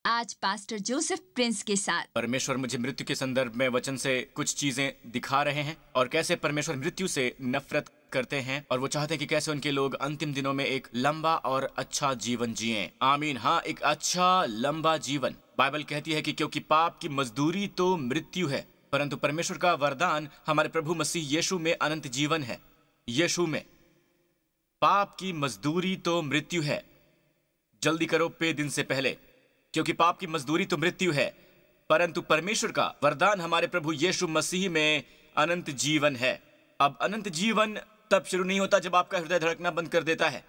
आज pastor Joseph Prince के साथ। परमेश्वर मुझे मृत्यु के संदर्भ में वचन से कुछ चीजें दिखा रहे हैं और कैसे परमेश्वर मृत्यु से नफरत करते हैं और वो चाहते हैं कि कैसे उनके लोग अंतिम दिनों में एक लंबा और अच्छा जीवन जिएं। आमीन। हाँ, एक अच्छा लंबा जीवन। बाइबल कहती है कि क्योंकि पाप की मजदूरी तो मृत्यु है, परंतु परमेश्वर का वरदान हमारे प्रभु मसीह यीशु में अनंत जीवन है। यीशु में पाप की मजदूरी तो मृत्यु है। जल्दी करो पे दिन से पहले, क्योंकि पाप की मजदूरी तो मृत्यु है, परंतु परमेश्वर का वरदान हमारे प्रभु यीशु मसीह में अनंत जीवन है। अब अनंत जीवन तब शुरू नहीं होता जब आपका हृदय धड़कना बंद कर देता है।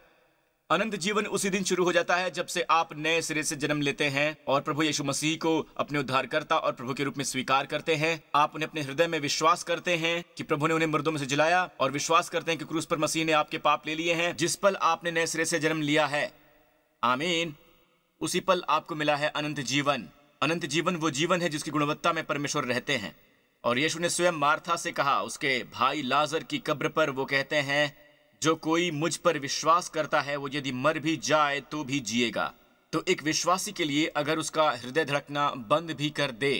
अनंत जीवन उसी दिन शुरू हो जाता है जब से आप नए सिरे से जन्म लेते हैं और प्रभु यीशु मसीह को अपने उद्धारकर्ता और प्रभु के रूप में स्वीकार करते हैं। आप उन्हें अपने हृदय में विश्वास करते हैं कि प्रभु ने उन्हें मुर्दों में से जिलाया और विश्वास करते हैं कि क्रूस पर मसीह ने आपके पाप ले लिए हैं। जिस पल आपने नए सिरे से जन्म लिया है, आमीन, उसी पल आपको मिला है अनंत जीवन। अनंत जीवन वो जीवन है जिसकी गुणवत्ता में परमेश्वर रहते हैं। और यीशु ने स्वयं मार्था से कहा, उसके भाई लाजर की कब्र पर, वो कहते हैं, जो कोई मुझ पर विश्वास करता है वो यदि मर भी जाए तो भी जिएगा। तो एक विश्वासी के लिए अगर उसका हृदय धड़कना बंद भी कर दे,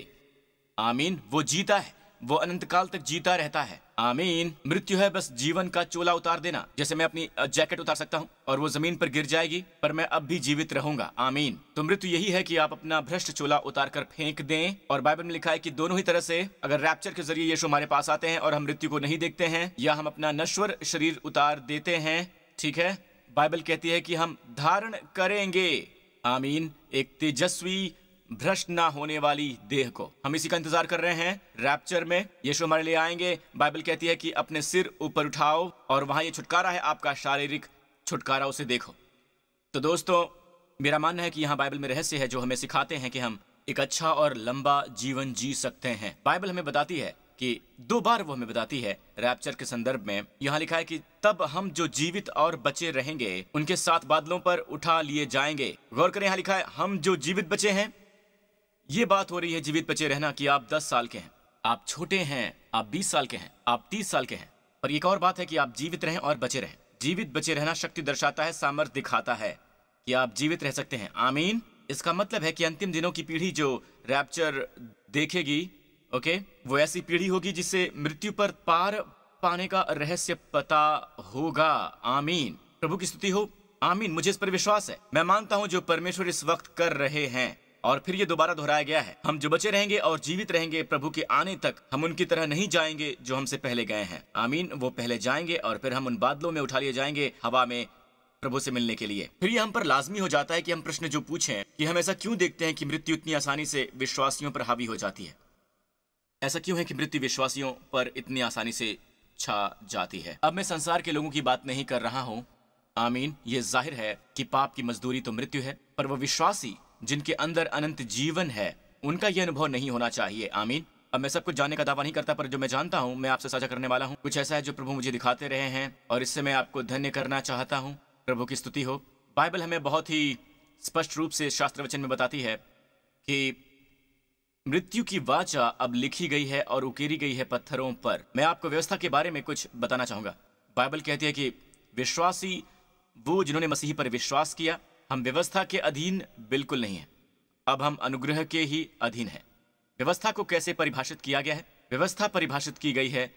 आमीन, वो जीता है, वो अनंत काल तक जीता रहता है। आमीन। मृत्यु है बस जीवन का चोला उतार देना। जैसे मैं अपनी जैकेट उतार सकता हूँ और वो जमीन पर गिर जाएगी, पर मैं अब भी जीवित रहूंगा। आमीन। तो मृत्यु यही है कि आप अपना भ्रष्ट चोला उतार कर फेंक दें। और बाइबल में लिखा है कि दोनों ही तरह से, अगर रैप्चर के जरिए यीशु हमारे पास आते हैं और हम मृत्यु को नहीं देखते हैं, या हम अपना नश्वर शरीर उतार देते हैं, ठीक है, बाइबल कहती है कि हम धारण करेंगे, आमीन, एक तेजस्वी भ्रष्ट ना होने वाली देह को। हम इसी का इंतजार कर रहे हैं। रैप्चर में यीशु हमारे लिए आएंगे। बाइबल कहती है कि अपने सिर ऊपर उठाओ और वहां ये छुटकारा है, आपका शारीरिक छुटकारा, उसे देखो। तो दोस्तों, मेरा मानना है कि यहाँ बाइबल में रहस्य है जो हमें सिखाते हैं कि हम एक अच्छा और लंबा जीवन जी सकते हैं। बाइबल हमें बताती है कि 2 बार वो हमें बताती है रैप्चर के संदर्भ में। यहाँ लिखा है कि तब हम जो जीवित और बचे रहेंगे उनके साथ बादलों पर उठा लिए जाएंगे। गौर करें, यहाँ लिखा है हम जो जीवित बचे हैं। ये बात हो रही है जीवित बचे रहना कि आप 10 साल के हैं, आप छोटे हैं, आप 20 साल के हैं, आप 30 साल के हैं। पर एक और बात है कि आप जीवित रहें और बचे रहें। जीवित बचे रहना शक्ति दर्शाता है, सामर्थ्य दिखाता है कि आप जीवित रह सकते हैं। आमीन। इसका मतलब है कि अंतिम दिनों की पीढ़ी जो रैप्चर देखेगी, ओके, वो ऐसी पीढ़ी होगी जिससे मृत्यु पर पार पाने का रहस्य पता होगा। आमीन। प्रभु की स्तुति हो। आमीन। मुझे इस पर विश्वास है। मैं मानता हूं जो परमेश्वर इस वक्त कर रहे हैं। और फिर ये दोबारा दोहराया गया है, हम जो बचे रहेंगे और जीवित रहेंगे प्रभु के आने तक, हम उनकी तरह नहीं जाएंगे जो हमसे पहले गए हैं। आमीन। वो पहले जाएंगे और फिर हम उन बादलों में उठा लिए जाएंगे हवा में प्रभु से मिलने के लिए। फिर ये हम पर लाजमी हो जाता है कि हम प्रश्न जो पूछें कि हम ऐसा क्यों देखते हैं कि मृत्यु इतनी आसानी से विश्वासियों पर हावी हो जाती है। ऐसा क्यों है कि मृत्यु विश्वासियों पर इतनी आसानी से छा जाती है। अब मैं संसार के लोगों की बात नहीं कर रहा हूँ। आमीन। ये जाहिर है कि पाप की मजदूरी तो मृत्यु है, पर वो विश्वासी जिनके अंदर अनंत जीवन है, उनका यह अनुभव नहीं होना चाहिए। आमीन। अब मैं सब कुछ जानने का दावा नहीं करता, पर जो मैं जानता हूं मैं आपसे साझा करने वाला हूं। कुछ ऐसा है जो प्रभु मुझे दिखाते रहे हैं और इससे मैं आपको धन्य करना चाहता हूं। प्रभु की स्तुति हो। बाइबल हमें बहुत ही स्पष्ट रूप से शास्त्र वचन में बताती है कि मृत्यु की वाचा अब लिखी गई है और उकेरी गई है पत्थरों पर। मैं आपको व्यवस्था के बारे में कुछ बताना चाहूंगा। बाइबल कहती है कि विश्वासी वो जिन्होंने मसीह पर विश्वास किया। हम व्यवस्था के अधीन बिल्कुल नहीं है, अब हम अनुग्रह के ही अधीन हैं। व्यवस्था को कैसे परिभाषित किया गया है? व्यवस्था परिभाषित की गई है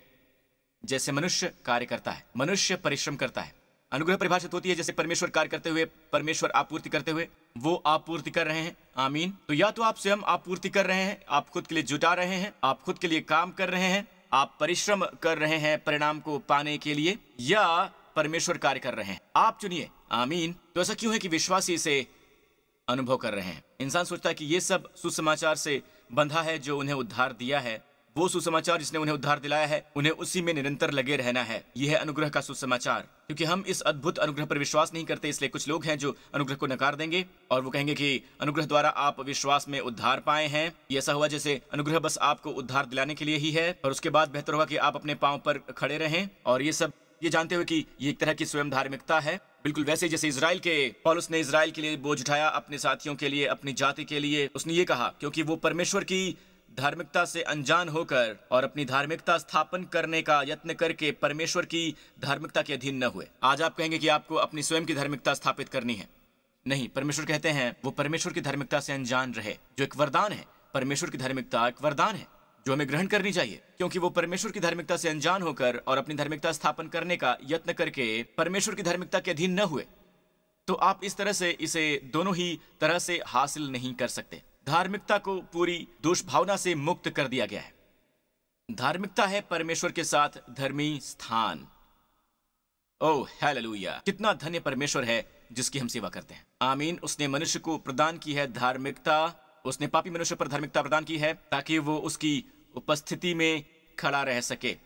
जैसे मनुष्य कार्य करता है, मनुष्य परिश्रम करता है। अनुग्रह परिभाषित होती है जैसे परमेश्वर कार्य करते हुए, परमेश्वर आपूर्ति करते हुए, वो आपूर्ति कर रहे हैं। आमीन। तो या तो आप स्वयं आपूर्ति कर रहे हैं, आप खुद के लिए जुटा रहे हैं, आप खुद के लिए काम कर रहे हैं, आप परिश्रम कर रहे हैं परिणाम को पाने के लिए, या परमेश्वर कार्य कर रहे हैं। आप चुनिए। आमीन। तो ऐसा क्यों है कि विश्वासी इसे अनुभव कर रहे हैं? इंसान सोचता है कि ये सब सुसमाचार से बंधा है जो उन्हें उद्धार दिया है। वो सुसमाचार जिसने उन्हें उद्धार दिलाया है, उन्हें उसी में निरंतर लगे रहना है। यह है अनुग्रह का सुसमाचार। क्योंकि हम इस अद्भुत अनुग्रह पर विश्वास नहीं करते, इसलिए कुछ लोग हैं जो अनुग्रह को नकार देंगे और वो कहेंगे कि अनुग्रह द्वारा आप विश्वास में उद्धार पाए हैं। ये ऐसा हुआ जैसे अनुग्रह बस आपको उद्धार दिलाने के लिए ही है और उसके बाद बेहतर होगा कि आप अपने पांव पर खड़े रहें। और ये सब ये जानते हुए कि ये एक तरह की स्वयं धार्मिकता है। बिल्कुल वैसे जैसे इजराइल के पौलुस ने इजराइल के लिए बोझ उठाया, अपने साथियों के लिए, अपनी जाति के लिए। उसने ये कहा क्योंकि वो परमेश्वर की धार्मिकता से अनजान होकर और अपनी धार्मिकता स्थापन करने का यत्न करके परमेश्वर की धार्मिकता के अधीन न हुए। आज आप कहेंगे कि आपको अपनी स्वयं की धार्मिकता स्थापित करनी है। नहीं, परमेश्वर कहते हैं वो परमेश्वर की धार्मिकता से अनजान रहे, जो एक वरदान है। परमेश्वर की धार्मिकता एक वरदान है जो हमें ग्रहण करनी चाहिए, क्योंकि वो परमेश्वर की धार्मिकता से अनजान होकर और अपनी धार्मिकता स्थापन करने का यत्न करके परमेश्वर की धार्मिकता के अधीन न हुए, तो आप इस तरह से इसे दोनों ही तरह से हासिल नहीं कर सकते। धार्मिकता को पूरी दोष भावना से मुक्त कर दिया गया है। धार्मिकता है परमेश्वर के साथ धर्मी स्थान। Oh hallelujah! कितना धन्य परमेश्वर है जिसकी हम सेवा करते हैं। आमीन। उसने मनुष्य को प्रदान की है धार्मिकता। उसने पापी मनुष्य पर धार्मिकता प्रदान की है ताकि वो उसकी उपस्थिति में खड़ा रह सके।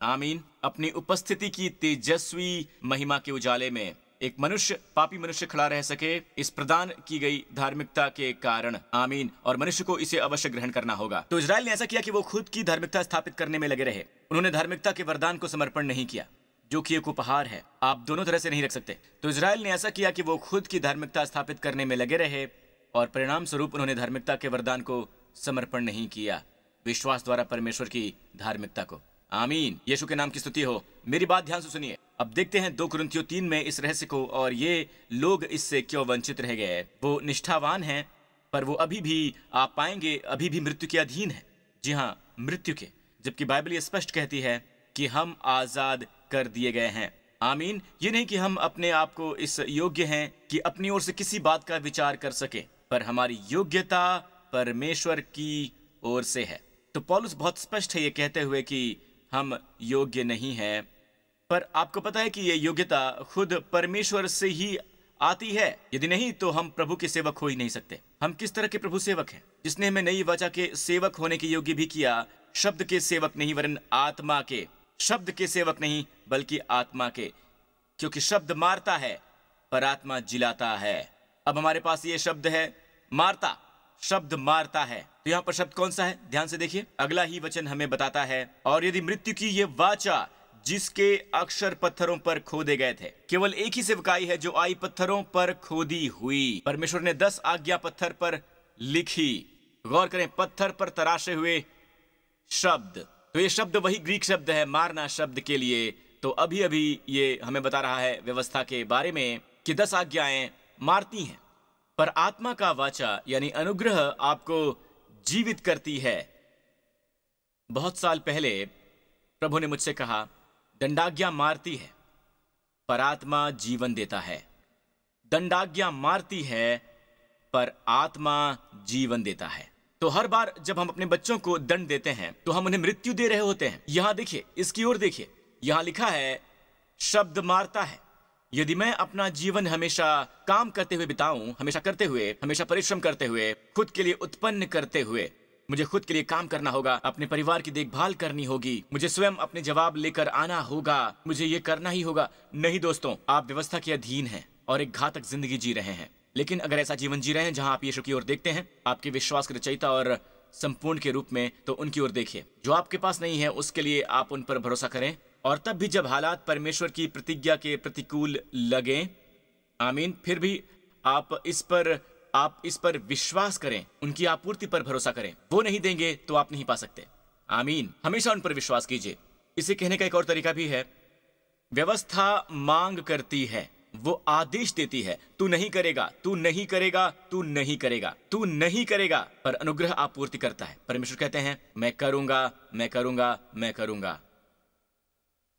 आमीन। अपनी उपस्थिति की तेजस्वी महिमा के उजाले में एक मनुष्य, पापी मनुष्य खड़ा रह सके इस प्रदान की गई धार्मिकता के कारण। आमीन। और मनुष्य को इसे अवश्य ग्रहण करना होगा। तो इजराइल ने ऐसा किया कि वो खुद की धार्मिकता स्थापित करने में लगे रहे। उन्होंने धार्मिकता के वरदान को समर्पण नहीं किया, जो कि एक उपहार है। आप दोनों तरह से नहीं रख सकते। तो इजराइल ने ऐसा किया कि वो खुद की धार्मिकता स्थापित करने में लगे रहे और परिणाम स्वरूप उन्होंने धार्मिकता के वरदान को समर्पण नहीं किया, विश्वास द्वारा परमेश्वर की धार्मिकता को। आमीन। यीशु के नाम की स्तुति हो। मेरी बात ध्यान से सुनिए। अब देखते हैं 2 कुरिन्थियों 3 में इस रहस्य को, और ये लोग इससे क्यों वंचित रह गए। वो निष्ठावान हैं, पर वो अभी भी, आप पाएंगे, अभी भी मृत्यु के अधीन है। जी हाँ, मृत्यु के, जबकि बाइबल ये स्पष्ट कहती है कि हम आजाद कर दिए गए हैं। आमीन। ये नहीं कि हम अपने आप को इस योग्य हैं कि अपनी ओर से किसी बात का विचार कर सके, पर हमारी योग्यता परमेश्वर की ओर से है। तो पौलुस बहुत स्पष्ट है ये कहते हुए कि हम योग्य नहीं हैं, पर आपको पता है कि ये योग्यता खुद परमेश्वर से ही आती है। यदि नहीं तो हम प्रभु के सेवक हो ही नहीं सकते। हम किस तरह के प्रभु सेवक हैं? जिसने हमें नई वाचा के सेवक होने के योग्य भी किया, शब्द के सेवक नहीं वरन आत्मा के। शब्द के सेवक नहीं बल्कि आत्मा के, क्योंकि शब्द मारता है पर आत्मा जिलाता है। अब हमारे पास ये शब्द है मारता, शब्द मारता है। तो यहाँ पर शब्द कौन सा है? ध्यान से देखिए, अगला ही वचन हमें बताता है, और यदि मृत्यु की ये वाचा जिसके अक्षर पत्थरों पर खोदे गए थे, केवल एक ही सेवकाई है जो आई पत्थरों पर खोदी हुई। परमेश्वर ने 10 आज्ञा पत्थर पर लिखी। गौर करें, पत्थर पर तराशे हुए शब्द। तो ये शब्द वही ग्रीक शब्द है मारना शब्द के लिए। तो अभी अभी ये हमें बता रहा है व्यवस्था के बारे में कि 10 आज्ञाएं मारती हैं, पर आत्मा का वाचा यानी अनुग्रह आपको जीवित करती है। बहुत साल पहले प्रभु ने मुझसे कहा, दंडाज्ञा मारती है पर आत्मा जीवन देता है। दंडाज्ञा मारती है पर आत्मा जीवन देता है। तो हर बार जब हम अपने बच्चों को दंड देते हैं तो हम उन्हें मृत्यु दे रहे होते हैं। यहां देखिए, इसकी ओर देखिए, यहां लिखा है शब्द मारता है। यदि मैं अपना जीवन हमेशा काम करते हुए बिताऊं, हमेशा करते हुए, हमेशा परिश्रम करते हुए, खुद के लिए उत्पन्न करते हुए, मुझे खुद के लिए काम करना होगा, अपने परिवार की देखभाल करनी होगी, मुझे स्वयं अपने जवाब लेकर आना होगा, मुझे ये करना ही होगा। नहीं दोस्तों, आप व्यवस्था के अधीन हैं और एक घातक जिंदगी जी रहे हैं। लेकिन अगर ऐसा जीवन जी रहे हैं जहां आप यीशु की ओर देखते हैं, आपके विश्वास के रचयिता और संपूर्ण के रूप में, तो उनकी ओर देखिए। जो आपके पास नहीं है उसके लिए आप उन पर भरोसा करें। और तब भी जब हालात परमेश्वर की प्रतिज्ञा के प्रतिकूल लगें, आमीन, फिर भी आप इस पर विश्वास करें, उनकी आपूर्ति पर भरोसा करें। वो नहीं देंगे तो आप नहीं पा सकते। आमीन। हमेशा उन पर विश्वास कीजिए। इसे कहने का एक और तरीका भी है, व्यवस्था मांग करती है, वो आदेश देती है, तू नहीं करेगा, तू नहीं करेगा, तू नहीं करेगा, तू नहीं करेगा, पर अनुग्रह आपूर्ति करता है। परमेश्वर कहते हैं, मैं करूंगा, मैं करूंगा, मैं करूंगा।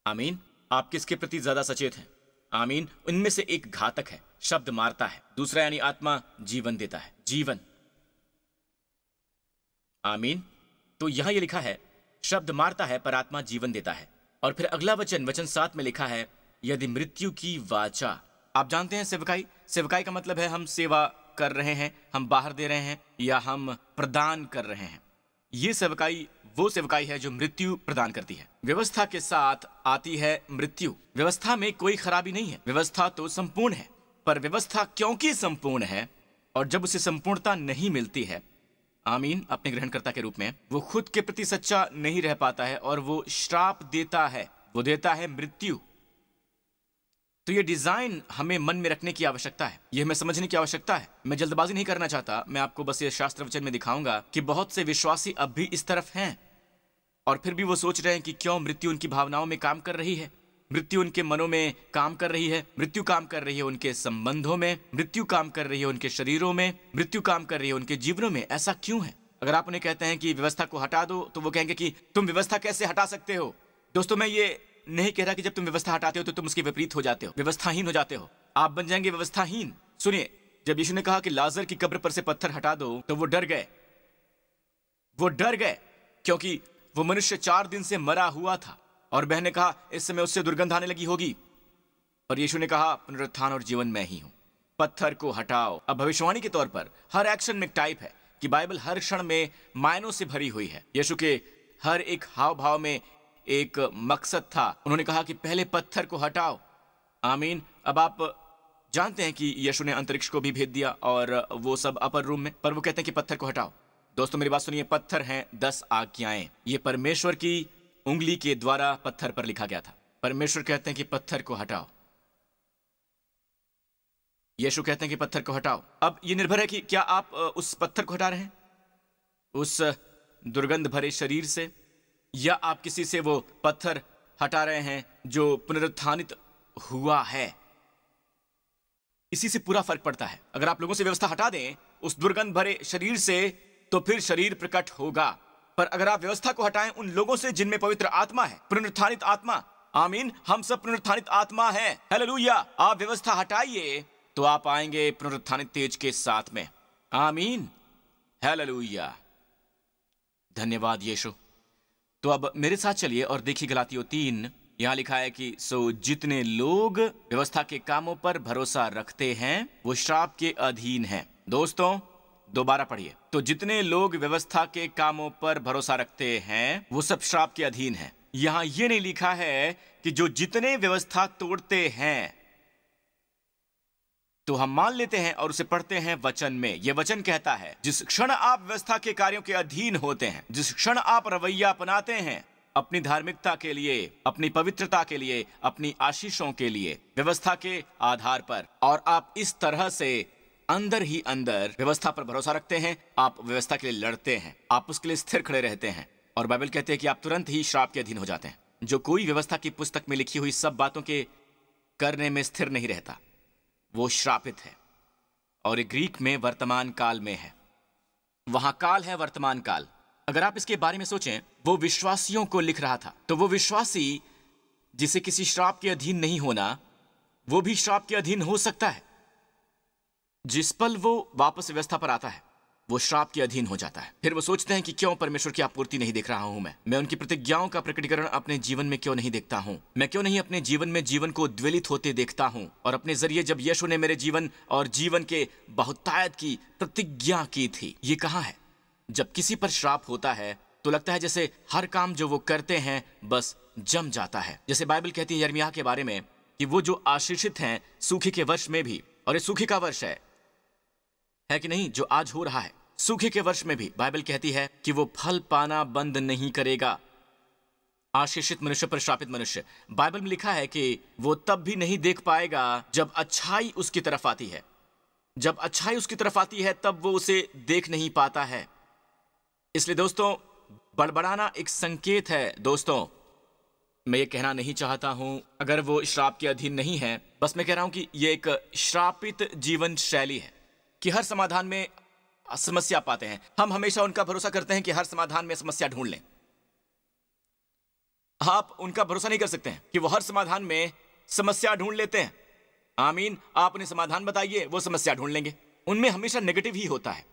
आमीन। आप किसके प्रति ज्यादा सचेत हैं? आमीन। उनमें से एक घातक है, शब्द मारता है, दूसरा यानी आत्मा जीवन देता है, जीवन। आमीन। तो यहां ये लिखा है, शब्द मारता है पर आत्मा जीवन देता है। और फिर अगला वचन 7 में लिखा है, यदि मृत्यु की वाचा। आप जानते हैं सेवकाई, सेवकाई का मतलब है हम सेवा कर रहे हैं, हम बाहर दे रहे हैं या हम प्रदान कर रहे हैं। ये सेवकाई वो सेवकाई है जो मृत्यु प्रदान करती है। व्यवस्था के साथ आती है मृत्यु। व्यवस्था में कोई खराबी नहीं है, व्यवस्था तो संपूर्ण है, पर व्यवस्था क्योंकि संपूर्ण है और जब उसे संपूर्णता नहीं मिलती है, आमीन, अपने ग्रहणकर्ता के रूप में, वो खुद के प्रति सच्चा नहीं रह पाता है और वो श्राप देता है, वो देता है मृत्यु। तो ये डिजाइन हमें मन में रखने की आवश्यकता है, ये हमें समझने की आवश्यकता है। मैं जल्दबाजी नहीं करना चाहता, मैं आपको बस ये शास्त्र वचन में दिखाऊंगा कि बहुत से विश्वासी अब भी इस तरफ हैं और फिर भी वो सोच रहे हैं कि क्यों मृत्यु उनकी भावनाओं में काम कर रही है। मृत्यु उनके मनों में काम कर रही है, मृत्यु काम कर रही है उनके संबंधों में, मृत्यु काम कर रही है उनके शरीरों में, मृत्यु काम कर रही है उनके जीवनों में। ऐसा क्यों है? अगर आप उन्हें कहते हैं कि व्यवस्था को हटा दो, तो वो कहेंगे कि तुम व्यवस्था कैसे हटा सकते हो? दोस्तों, मैं ये नहीं कह रहा कि जब तुम व्यवस्था हटाते हो तो तुम उसके विपरीत हो जाते हो, व्यवस्थाहीन हो जाते हो, आप बन जाएंगे व्यवस्थाहीन। सुनिए, जब यीशु ने कहा कि लाजर की कब्र पर से पत्थर हटा दो, तो वो डर गए। वो डर गए क्योंकि वो मनुष्य 4 दिन से मरा हुआ था। और बहन ने कहा इस समय उससे दुर्गंध आने लगी होगी। और यीशु ने कहा पुनरुत्थान और जीवन मैं ही हूं, पत्थर को हटाओ। अब भविष्यवाणी के तौर पर हर एक्शन में एक टाइप है कि बाइबल हर क्षण में मायनों से भरी हुई है। यीशु के हर एक हाव भाव में एक मकसद था। उन्होंने कहा कि पहले पत्थर को हटाओ। आमीन। अब आप जानते हैं कि यीशु ने अंतरिक्ष को भी भेज दिया और वो सब अपर रूम में, पर वो कहते हैं कि पत्थर को हटाओ। दोस्तों मेरी बात सुनिए, पत्थर हैं 10 आज्ञाएं। ये परमेश्वर की उंगली के द्वारा पत्थर पर लिखा गया था। परमेश्वर कहते हैं कि पत्थर को हटाओ, यीशु कहते हैं कि पत्थर को हटाओ। अब ये निर्भर है कि क्या आप उस पत्थर को हटा रहे हैं, उस दुर्गंध भरे शरीर से, या आप किसी से वो पत्थर हटा रहे हैं जो पुनरुत्थानित हुआ है। इसी से पूरा फर्क पड़ता है। अगर आप लोगों से व्यवस्था हटा दें उस दुर्गंध भरे शरीर से, तो फिर शरीर प्रकट होगा। पर अगर आप व्यवस्था को हटाएं उन लोगों से जिनमें पवित्र आत्मा है, पुनरुत्थानित आत्मा, आमीन, हम सब पुनरुत्थानित आत्मा हैं, हालेलुया। आप व्यवस्था हटाइए तो आप आएंगे पुनरुत्थानित तेज के साथ में, आमीन, हालेलुया। धन्यवाद यीशु। तो अब मेरे साथ चलिए और देखिए गलातियों 3। यहां लिखा है कि सो जितने लोग व्यवस्था के कामों पर भरोसा रखते हैं वो श्राप के अधीन हैं। दोस्तों दोबारा पढ़िए, तो जितने लोग व्यवस्था के कामों पर भरोसा रखते हैं वो सब श्राप के अधीन हैं। यहां ये नहीं लिखा है कि जो जितने व्यवस्था तोड़ते हैं। तो हम मान लेते हैं और उसे पढ़ते हैं वचन में। यह वचन कहता है जिस क्षण आप व्यवस्था के कार्यों के अधीन होते हैं, जिस क्षण आप रवैया अपनाते हैं अपनी धार्मिकता के लिए, अपनी पवित्रता के लिए, अपनी आशीषों के लिए, व्यवस्था के आधार पर, और आप इस तरह से अंदर ही अंदर व्यवस्था पर भरोसा रखते हैं, आप व्यवस्था के लिए लड़ते हैं, आप उसके लिए स्थिर खड़े रहते हैं, और बाइबल कहते हैं कि आप तुरंत ही श्राप के अधीन हो जाते हैं। जो कोई व्यवस्था की पुस्तक में लिखी हुई सब बातों के करने में स्थिर नहीं रहता वो श्रापित है। और ग्रीक में वर्तमान काल में है, वहां काल है वर्तमान काल। अगर आप इसके बारे में सोचें, वो विश्वासियों को लिख रहा था, तो वो विश्वासी जिसे किसी श्राप के अधीन नहीं होना, वो भी श्राप के अधीन हो सकता है। जिस पल वो वापस व्यवस्था पर आता है वो श्राप के अधीन हो जाता है। फिर वो सोचते हैं कि क्यों परमेश्वर की आपूर्ति नहीं देख रहा हूं, मैं उनकी प्रतिज्ञाओं का प्रकटीकरण अपने जीवन में क्यों नहीं देखता हूं, मैं क्यों नहीं अपने जीवन में जीवन को उद्वेलित होते देखता हूं। और अपने जरिए जब यीशु ने मेरे जीवन और जीवन के बहुतायत की प्रतिज्ञा की थी, ये कहाँ है? जब किसी पर श्राप होता है तो लगता है जैसे हर काम जो वो करते हैं बस जम जाता है। जैसे बाइबल कहती है यिर्मयाह के बारे में कि वो जो आशीषित हैं सूखे के वर्ष में भी, और ये सूखे का वर्ष है कि नहीं जो आज हो रहा है, सूखे के वर्ष में भी बाइबल कहती है कि वो फल पाना बंद नहीं करेगा। आशीषित मनुष्य पर श्रापित मनुष्य, बाइबल में लिखा है कि वो तब भी नहीं देख पाएगा जब अच्छाई उसकी तरफ आती है। जब अच्छाई उसकी तरफ आती है तब वो उसे देख नहीं पाता है। इसलिए दोस्तों बड़बड़ाना एक संकेत है। दोस्तों मैं ये कहना नहीं चाहता हूं अगर वो श्राप के अधीन नहीं है, बस मैं कह रहा हूं कि ये एक श्रापित जीवन शैली है कि हर समाधान में समस्या पाते हैं। हम हमेशा उनका भरोसा करते हैं कि हर समाधान में समस्या ढूंढ लें। आप उनका भरोसा नहीं कर सकते हैं कि वो हर समाधान में समस्या ढूंढ लेते हैं। आमीन। आप उन्हें समाधान बताइए, वो समस्या ढूंढ लेंगे। उनमें हमेशा नेगेटिव ही होता है,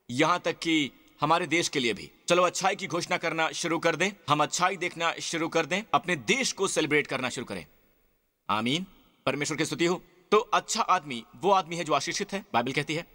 यहां तक कि हमारे देश के लिए भी। चलो अच्छाई की घोषणा करना शुरू कर दें, हम अच्छाई देखना शुरू कर दें, अपने देश को सेलिब्रेट करना शुरू करें। आमीन, परमेश्वर की स्तुति हो। तो अच्छा आदमी वो आदमी है जो आशीषित है, बाइबल कहती है।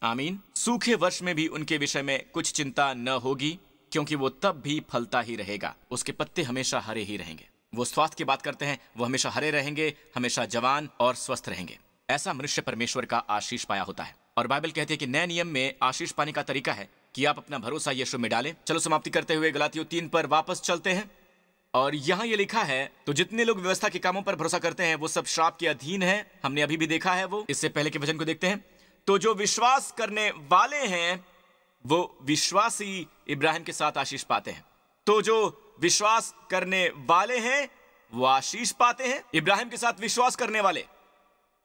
आमीन। सूखे वर्ष में भी उनके विषय में कुछ चिंता न होगी, क्योंकि वो तब भी फलता ही रहेगा, उसके पत्ते हमेशा हरे ही रहेंगे। वो स्वास्थ्य की बात करते हैं, वो हमेशा हरे रहेंगे, हमेशा जवान और स्वस्थ रहेंगे। ऐसा मनुष्य परमेश्वर का आशीष पाया होता है। और बाइबल कहती है कि नए नियम में आशीष पाने का तरीका है कि आप अपना भरोसा यीशु में डालें। चलो समाप्ति करते हुए गलातियों 3 पर वापस चलते हैं। और यहां ये लिखा है, तो जितने लोग व्यवस्था के कामों पर भरोसा करते हैं वो सब श्राप के अधीन हैं। हमने अभी भी देखा है वो। इससे पहले के वचन को देखते हैं। तो जो विश्वास करने वाले हैं वो विश्वासी इब्राहिम के साथ आशीष पाते हैं। तो जो विश्वास करने वाले हैं वो आशीष पाते हैं। इब्राहिम के साथ विश्वास करने वाले,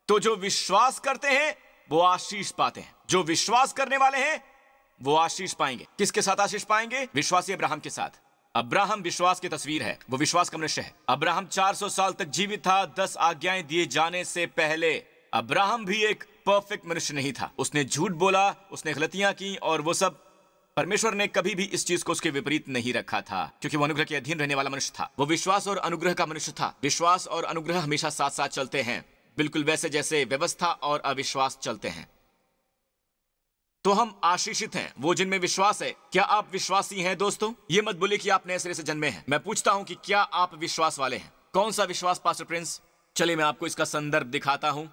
तो जो विश्वास करते हैं वो आशीष पाते हैं। जो विश्वास करने वाले हैं वो आशीष पाएंगे। किसके साथ आशीष पाएंगे? विश्वासी अब्राहम के साथ। अब्राहम विश्वास की तस्वीर है, वो विश्वास का मनुष्य है। अब्राहम 400 साल तक जीवित था 10 आज्ञाएं दिए जाने से पहले। अब्राहम भी एक परफेक्ट मनुष्य नहीं था। उसने झूठ बोला, उसने गलतियां की, और वो सब परमेश्वर ने कभी भी इस चीज को उसके विपरीत नहीं रखा था, क्योंकि वो अनुग्रह के अधीन रहने वाला मनुष्य था। वो विश्वास और अनुग्रह का मनुष्य था। विश्वास और अनुग्रह हमेशा साथ साथ चलते हैं, बिल्कुल वैसे जैसे व्यवस्था और अविश्वास चलते हैं। तो हम आशीषित हैं वो जिनमें विश्वास है। क्या आप विश्वासी हैं दोस्तों? ये मत बोलिए कि आप नए सिरे से जन्मे हैं। मैं पूछता हूं कि क्या आप विश्वास वाले हैं? कौन सा विश्वास पास्टर प्रिंस? चलिए मैं आपको इसका संदर्भ दिखाता हूं।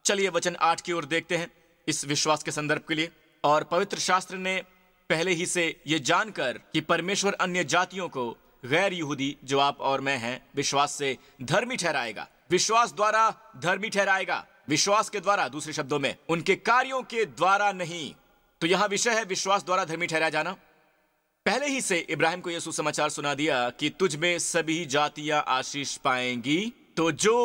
चलिए वचन 8 की ओर देखते हैं इस विश्वास के संदर्भ के लिए। और पवित्र शास्त्र ने पहले ही से ये जानकर कि परमेश्वर अन्य जातियों को, गैर यहूदी जो आप और मैं हैं, विश्वास से धर्मी ठहराएगा। विश्वास द्वारा धर्मी ठहराएगा। विश्वास के द्वारा, दूसरे शब्दों में उनके कार्यों के द्वारा नहीं। तो यहां विषय है विश्वास द्वारा धर्मी ठहराया जाना। पहले ही से इब्राहिम को यह सुसमाचार सुना दिया कि तुझ में सभी जातियां आशीष पाएंगी। तो जो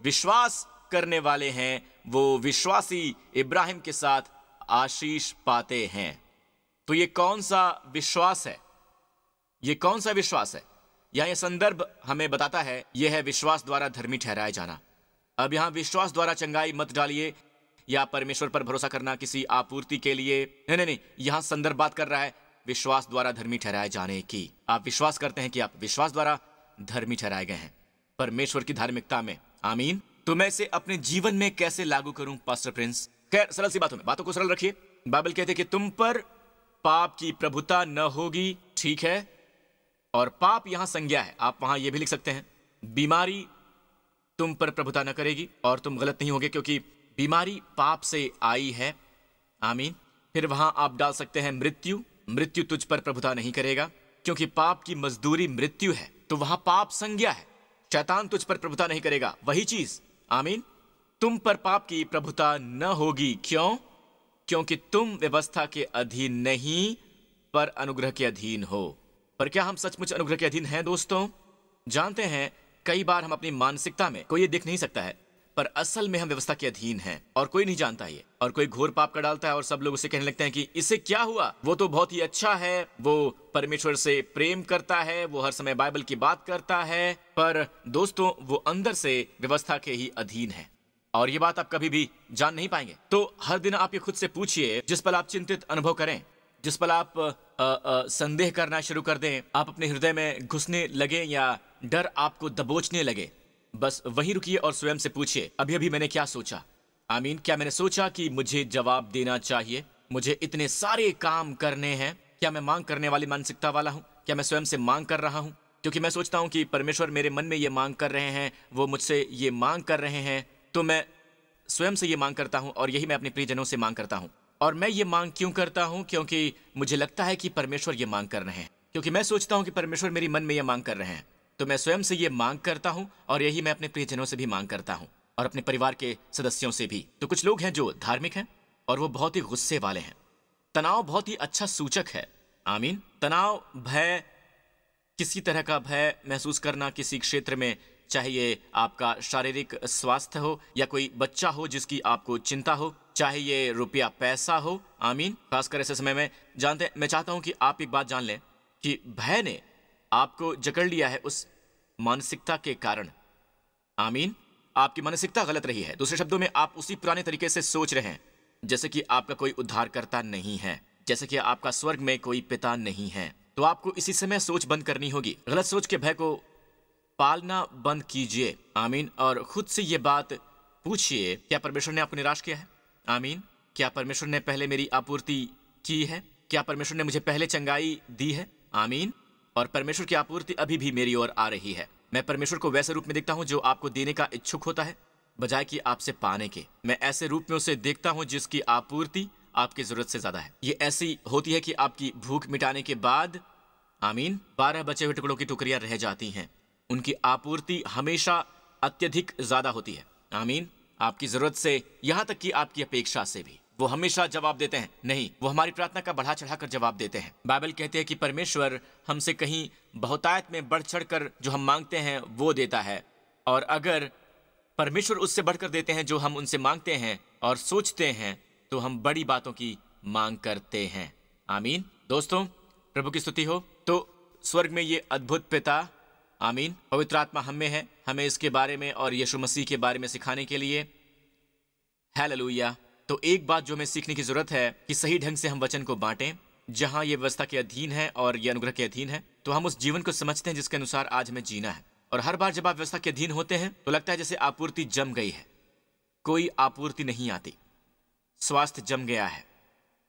विश्वास करने वाले हैं वो विश्वासी इब्राहिम के साथ आशीष पाते हैं। तो ये कौन सा विश्वास है? ये कौन सा विश्वास है? यहां यह संदर्भ हमें बताता है, यह है विश्वास द्वारा धर्मी ठहराया जाना। अब यहां विश्वास द्वारा चंगाई मत डालिए या परमेश्वर पर भरोसा करना किसी आपूर्ति के लिए। नहीं, यहां संदर्भ बात कर रहा है विश्वास द्वारा धर्मी ठहराए जाने की। आप विश्वास करते हैं कि आप विश्वास द्वारा धर्मी ठहराए गए हैं परमेश्वर की धार्मिकता में। आमीन। तो मैं इसे अपने जीवन में कैसे लागू करूं पास्टर प्रिंस? खैर, सरल सी बातों को सरल रखिए। बाइबल कहते हैं कि तुम पर पाप की प्रभुता न होगी, ठीक है? और पाप यहां संज्ञा है। आप वहां यह भी लिख सकते हैं बीमारी तुम पर प्रभुता न करेगी, और तुम गलत नहीं होगे क्योंकि बीमारी पाप से आई है। आमीन। फिर वहां आप डाल सकते हैं मृत्यु तुझ पर प्रभुता नहीं करेगा क्योंकि पाप की मजदूरी मृत्यु है। तो वहां पाप संज्ञा है। शैतान तुझ पर प्रभुता नहीं करेगा, वही चीज। आमीन। तुम पर पाप की प्रभुता न होगी। क्यों? क्योंकि तुम व्यवस्था के अधीन नहीं पर अनुग्रह के अधीन हो। पर क्या हम सचमुच अनुग्रह के अधीन हैं दोस्तों? जानते हैं कई बार हम अपनी मानसिकता में, कोई ये देख नहीं सकता है, पर असल में हम व्यवस्था के अधीन हैं और कोई नहीं जानता ये। और कोई घोर पाप का डालता है और सब लोग उसे कहने लगते हैं कि इससे क्या हुआ, वो तो बहुत ही अच्छा है, वो परमेश्वर से प्रेम करता है, वो हर समय बाइबल की बात करता है। पर दोस्तों, वो अंदर से व्यवस्था के ही अधीन है और ये बात आप कभी भी जान नहीं पाएंगे। तो हर दिन आप ये खुद से पूछिए, जिस पल आप चिंतित अनुभव करें, जिस पल आप संदेह करना शुरू कर दें, आप अपने हृदय में घुसने लगे या डर आपको दबोचने लगे, बस वहीं रुकिए और स्वयं से पूछिए, अभी अभी मैंने क्या सोचा? आमीन। क्या मैंने सोचा कि मुझे जवाब देना चाहिए, मुझे इतने सारे काम करने हैं? क्या मैं मांग करने वाली मानसिकता वाला हूं? क्या मैं स्वयं से मांग कर रहा हूं क्योंकि मैं सोचता हूं कि परमेश्वर मेरे मन में ये मांग कर रहे हैं, वो मुझसे ये मांग कर रहे हैं, तो मैं स्वयं से ये मांग करता हूं और यही मैं अपने प्रियजनों से मांग करता हूं। और मैं ये मांग क्यों करता हूं? क्योंकि मुझे लगता है कि परमेश्वर ये मांग कर रहे हैं, क्योंकि मैं सोचता हूं कि परमेश्वर मेरे मन में ये मांग कर रहे हैं, तो मैं स्वयं से ये मांग करता हूं और यही मैं अपने प्रियजनों से भी मांग करता हूं और अपने परिवार के सदस्यों से भी। तो कुछ लोग हैं जो धार्मिक हैं और वो बहुत ही गुस्से वाले हैं। तनाव बहुत ही अच्छा सूचक है। आमीन। तनाव, भय, किसी तरह का भय महसूस करना किसी क्षेत्र में, चाहे ये आपका शारीरिक स्वास्थ्य हो या कोई बच्चा हो जिसकी आपको चिंता हो, चाहे ये रुपया पैसा हो। आमीन। खासकर ऐसे समय में जानते हैं, मैं चाहता हूं कि आप एक बात जान लें कि भय ने आपको जकड़ लिया है उस मानसिकता के कारण। आमीन। आपकी मानसिकता गलत रही है। दूसरे शब्दों में, आप उसी पुराने तरीके से सोच रहे हैं, जैसे कि आपका कोई उद्धारकर्ता नहीं है, जैसे कि आपका स्वर्ग में कोई पिता नहीं है। तो आपको इसी समय सोच बंद करनी होगी। गलत सोच के भय को पालना बंद कीजिए। आमीन। और खुद से ये बात पूछिए, क्या परमेश्वर ने आपको निराश किया है? आमीन। क्या परमेश्वर ने पहले मेरी आपूर्ति की है? क्या परमेश्वर ने मुझे पहले चंगाई दी है? आमीन। और परमेश्वर की आपूर्ति अभी भी मेरी ओर आ रही है। मैं परमेश्वर को वैसे रूप में देखता हूं जो आपको देने का इच्छुक होता है, बजाय कि आपसे पाने के। मैं ऐसे रूप में उसे देखता हूं जिसकी आपूर्ति आपकी जरूरत से ज्यादा है। ये ऐसी होती है कि आपकी भूख मिटाने के बाद, आमीन, 12 बचे हुए टुकड़ों की टुकड़ियां रह जाती हैं। उनकी आपूर्ति हमेशा अत्यधिक ज्यादा होती है। आमीन। आपकी जरूरत से, यहां तक कि आपकी अपेक्षा से भी वो हमेशा जवाब देते हैं। नहीं, वो हमारी प्रार्थना का बढ़ा चढ़ाकर जवाब देते हैं। बाइबल कहते हैं कि परमेश्वर हमसे कहीं बहुतायत में बढ़ चढ़कर जो हम मांगते हैं वो देता है। और अगर परमेश्वर उससे बढ़कर देते हैं जो हम उनसे मांगते हैं और सोचते हैं, तो हम बड़ी बातों की मांग करते हैं। आमीन। दोस्तों, प्रभु की स्तुति हो। तो स्वर्ग में ये अद्भुत पिता, आमीन, पवित्र आत्मा हम में है, हमें इसके बारे में और यीशु मसीह के बारे में सिखाने के लिए। हालेलुया। तो एक बात जो हमें सीखने की जरूरत है कि सही ढंग से हम वचन को बांटें। जहां ये व्यवस्था के अधीन है और ये अनुग्रह के अधीन है, तो हम उस जीवन को समझते हैं जिसके अनुसार आज हमें जीना है। और हर बार जब आप व्यवस्था के अधीन होते हैं तो लगता है जैसे आपूर्ति जम गई है, कोई आपूर्ति नहीं आती, स्वास्थ्य जम गया है।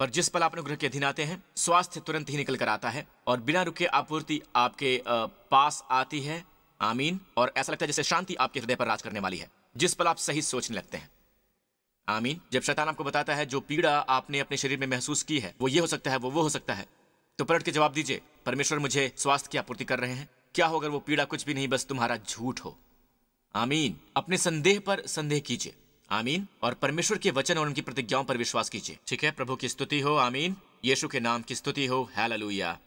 पर जिस पल आप अनुग्रह के अधीन आते हैं, स्वास्थ्य तुरंत ही निकल कर आता है और बिना रुके आपूर्ति आपके पास आती है। आमीन। और ऐसा लगता है जैसे शांति आपके हृदय पर राज करने वाली है जिस पल आप सही सोचने लगते हैं। आमीन। जब शैतान आपको बताता है जो पीड़ा आपने अपने शरीर में महसूस की है, वो ये हो सकता है, वो हो सकता है, तो पलट के जवाब दीजिए, परमेश्वर मुझे स्वास्थ्य की आपूर्ति कर रहे हैं। क्या हो अगर वो पीड़ा कुछ भी नहीं, बस तुम्हारा झूठ हो। आमीन। अपने संदेह पर संदेह कीजिए। आमीन। और परमेश्वर के वचन और उनकी प्रतिज्ञाओं पर विश्वास कीजिए। ठीक है। प्रभु की स्तुति हो। आमीन। यीशु के नाम की स्तुति हो। हालेलुया।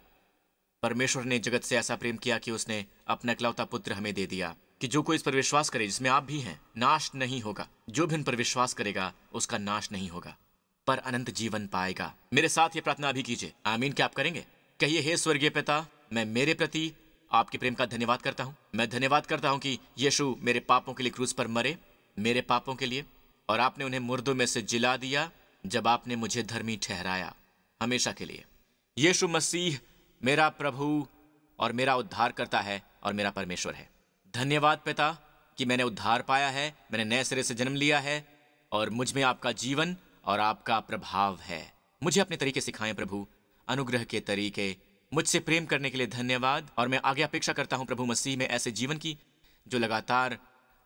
परमेश्वर ने जगत से ऐसा प्रेम किया कि उसने अपना इकलौता पुत्र हमें दे दिया कि जो कोई इस पर विश्वास करे, जिसमें आप भी हैं, नाश नहीं होगा। जो भी उन पर विश्वास करेगा उसका नाश नहीं होगा, पर अनंत जीवन पाएगा। मेरे साथ ये प्रार्थना अभी कीजिए। आमीन। क्या आप करेंगे? कहिए, हे स्वर्गीय पिता, मैं मेरे प्रति आपके प्रेम का धन्यवाद करता हूँ। मैं धन्यवाद करता हूँ कि यीशु मेरे पापों के लिए क्रूस पर मरे, मेरे पापों के लिए, और आपने उन्हें मुर्दों में से जिला दिया जब आपने मुझे धर्मी ठहराया हमेशा के लिए। यीशु मसीह मेरा प्रभु और मेरा उद्धार करता है और मेरा परमेश्वर है। धन्यवाद पिता कि मैंने उद्धार पाया है, मैंने नए सिरे से जन्म लिया है और मुझ में आपका जीवन और आपका प्रभाव है। मुझे अपने तरीके सिखाएं प्रभु, अनुग्रह के तरीके। मुझसे प्रेम करने के लिए धन्यवाद। और मैं आगे अपेक्षा करता हूं प्रभु मसीह में ऐसे जीवन की जो लगातार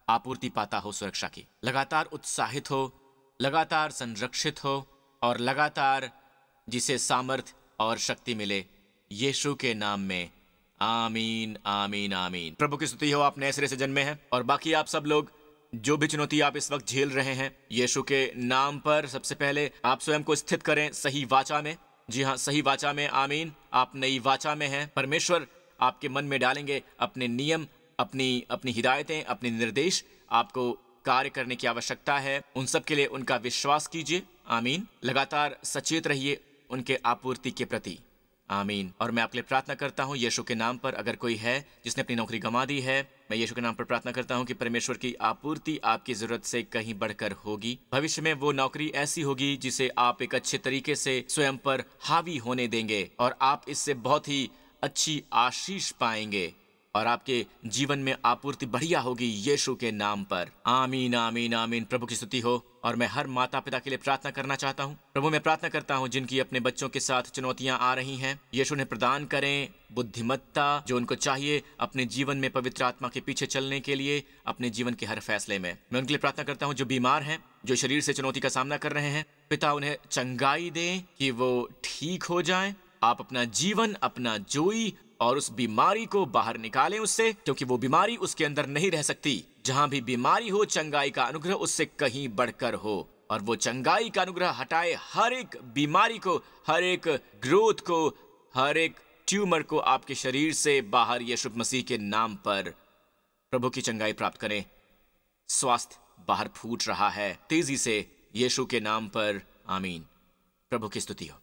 आपूर्ति पाता हो, सुरक्षा की, लगातार उत्साहित हो, लगातार संरक्षित हो और लगातार जिसे सामर्थ और शक्ति मिले। यीशु के नाम में आमीन, आमीन, आमीन। प्रभु की स्तुति हो। आप नए सिरे से जन्मे हैं और बाकी आप सब लोग जो भी चुनौती आप इस वक्त झेल रहे हैं, यीशु के नाम पर सबसे पहले आप स्वयं को स्थित करें सही वाचा में। जी हाँ, सही वाचा में। आमीन। आप नई वाचा में हैं। परमेश्वर आपके मन में डालेंगे अपने नियम, अपनी हिदायतें, अपने निर्देश। आपको कार्य करने की आवश्यकता है, उन सब के लिए उनका विश्वास कीजिए। आमीन। लगातार सचेत रहिए उनके आपूर्ति के प्रति। आमीन। और मैं आपके लिए प्रार्थना करता हूँ यीशु के नाम पर, अगर कोई है जिसने अपनी नौकरी गंवा दी है, मैं यीशु के नाम पर प्रार्थना करता हूँ कि परमेश्वर की आपूर्ति आपकी जरूरत से कहीं बढ़कर होगी। भविष्य में वो नौकरी ऐसी होगी जिसे आप एक अच्छे तरीके से स्वयं पर हावी होने देंगे और आप इससे बहुत ही अच्छी आशीष पाएंगे और आपके जीवन में आपूर्ति बढ़िया होगी यीशु के नाम पर। आमीन, आमीन, आमीन। प्रभु की स्तुति हो। और मैं हर माता पिता के लिए प्रार्थना करना चाहता हूँ प्रभु, मैं प्रार्थना करता हूँ जिनकी अपने बच्चों के साथ चुनौतियां आ रही हैं, यीशु ने प्रदान करें बुद्धिमत्ता जो उनको चाहिए अपने जीवन में पवित्र आत्मा के पीछे चलने के लिए, अपने जीवन के हर फैसले में। मैं उनके लिए प्रार्थना करता हूँ जो बीमार हैं, जो शरीर से चुनौती का सामना कर रहे हैं, पिता उन्हें चंगाई दें कि वो ठीक हो जाएं। आप अपना जीवन, अपना जोई और उस बीमारी को बाहर निकालें उससे, क्योंकि वो बीमारी उसके अंदर नहीं रह सकती। जहां भी बीमारी हो, चंगाई का अनुग्रह उससे कहीं बढ़कर हो और वो चंगाई का अनुग्रह हटाए हर एक बीमारी को, हर एक ग्रोथ को, हर एक ट्यूमर को आपके शरीर से बाहर यीशु मसीह के नाम पर प्रभु की चंगाई प्राप्त करें। स्वास्थ्य बाहर फूट रहा है तेजी से यीशु के नाम पर। आमीन। प्रभु की स्तुति हो।